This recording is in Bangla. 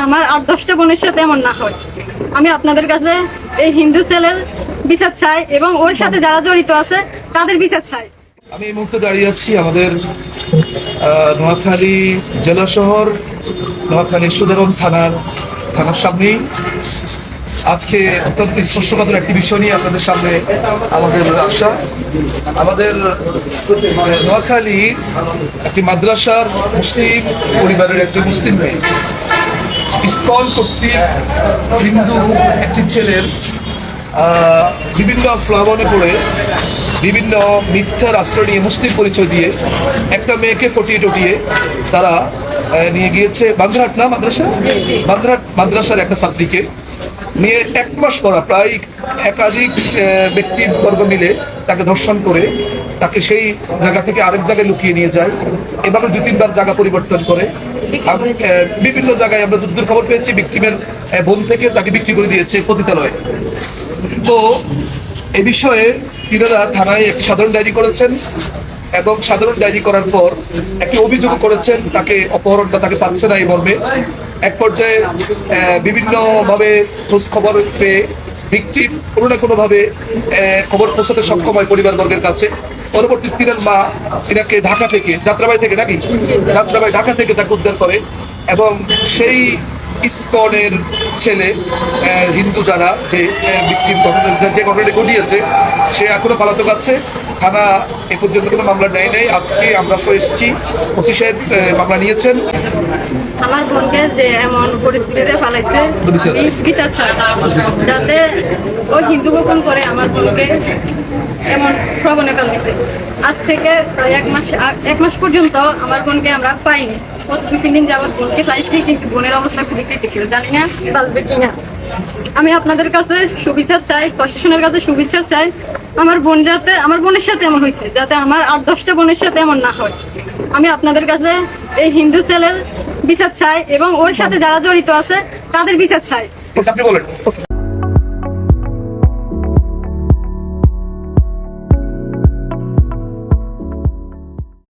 আমার 8-10টা বোনের সাথে এমন না হয়। আমি আপনাদের কাছে এই হিন্দু ছেলের বিচার চাই এবং ওর সাথে যারা জড়িত আছে তাদের বিচার চাই। আমি এই মুহূর্তে দাঁড়িয়ে আছি আমাদের নোয়াখালী জেলা শহর, নোয়াখালী সুদারন থানার সামনেই। আজকে অত্যন্ত স্পর্শকাতর একটি বিষয় নিয়ে আপনাদের সামনে আমাদের আসা। আমাদের নোয়াখালী একটি মাদ্রাসার মুসলিম পরিবারের একটি মুসলিম মেয়ে ইসকন কর্তৃক হিন্দু একটি ছেলের বিভিন্ন প্লাবনে পড়ে বিভিন্ন মিথ্যার আশ্রয় নিয়ে মুসলিম পরিচয় দিয়ে একটা মেয়েকে ফটিয়ে টটিয়ে তারা নিয়ে গিয়েছে বান্দ্রাহাট না বান্দ্রাহাট মাদ্রাসার একটা ছাত্রীকে নিয়ে 1 মাস পর প্রায় একাধিক ব্যক্তিবর্গ মিলে তাকে ধর্ষণ করে তাকে সেই জায়গা থেকে আরেক জায়গায় লুকিয়ে নিয়ে যায়। এভাবে 2-3 বার জায়গা পরিবর্তন করে বিভিন্ন জায়গায় আমরা যতদূর খবর পেয়েছি ভিকটিমের বোন থেকে তাকে বিক্রি করে দিয়েছে পতিতালয়ে। তো এ বিষয়ে তিনারা থানায় একটি সাধারণ ডায়েরি করেছেন এবং সাধারণ ডায়েরি করার পর একটি অভিযোগ করেছেন তাকে অপহরণটা তাকে পাচ্ছে না এই মর্মে। এক পর্যায়ে বিভিন্নভাবে খোঁজ খবর পেয়ে ভিকটিম কোনো না কোনোভাবে খবর পৌঁছাতে সক্ষম হয় পরিবারবর্গের কাছে। পরবর্তী তিনার মা এনাকে ঢাকা থেকে যাত্রাবাড়ি ঢাকা থেকে তাকে উদ্ধার করে এবং সেই ইসকনের ছেলে হিন্দু যারা যে ভিকটিম যে ঘটনাটি ঘটিয়েছে সে এখনো পলাতক আছে। থানা এ পর্যন্ত কোনো মামলা নেয় নাই। আজকে আমরা এসেছি, ওসি সাহেব মামলা নিয়েছেন। আমার বোনকে যে এমন পরিস্থিতিতে ফেলাইছে বিচার চাই, যাতে ও হিন্দু গোপন করে আমার বোনকে এমন প্রবণতা দিচ্ছে। আজ থেকে প্রায় 1 মাস পর্যন্ত আমার বোনকে আমরা পাইনি। 2-3 দিন যাবত বোনকে পাইছি, কিন্তু বোনের অবস্থা খুবই ক্রিটিক্যাল, জানি না বাঁচবে কিনা। আমি আপনাদের কাছে সুবিচার চাই, প্রশাসনের কাছে সুবিচার চাই। আমার বোনের সাথে এমন হয়েছে, যাতে আমার 8-10টা বোনের সাথে এমন না হয়। আমি আপনাদের কাছে এই হিন্দু ছেলের বিচার চাই এবং ওর সাথে যারা জড়িত আছে তাদের বিচার চাই। আপনি বলেন।